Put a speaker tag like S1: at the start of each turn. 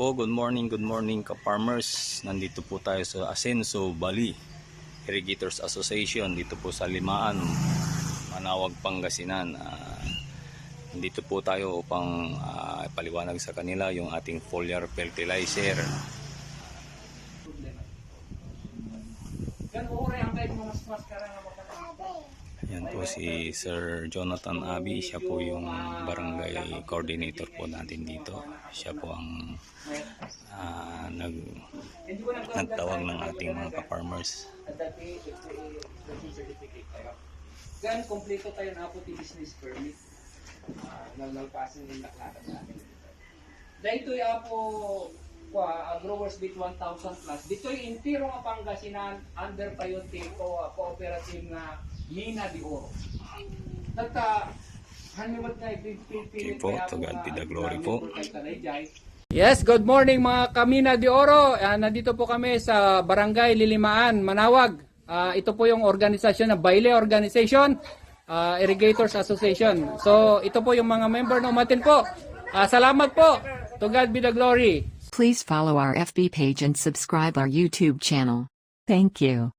S1: po, good morning ka-farmers. Nandito po tayo sa Asenso Bali Irrigators Association dito po sa Limaan, Manawag, Pangasinan. Nandito po tayo upang paliwanag sa kanila yung ating foliar fertilizer. Yan po si Sir Jonathan Abi, siya po yung barangay coordinator po natin dito. Siya po ang nagtawag ng ating mga ka-farmers.
S2: Gan kompleto tayo na po ti business permit. Nalpasin din nakalakad natin. Dahil apo growers bit 1,000 plus. Dito'y intiro nga Pangasinan under payote ko cooperative na Mina de Oro. Nagka hanimat na ipipilit
S1: po, to God be the glory po.
S2: Yes, good morning mga Kamina de Oro. Nandito po kami sa Barangay Lilimaan, Manawag. Ito po yung organisasyon na Baile Organization, Irrigators Association. So ito po yung mga member na umatin po. Salamat po. To God be the glory.
S3: Please follow our FB page and subscribe our YouTube channel. Thank you.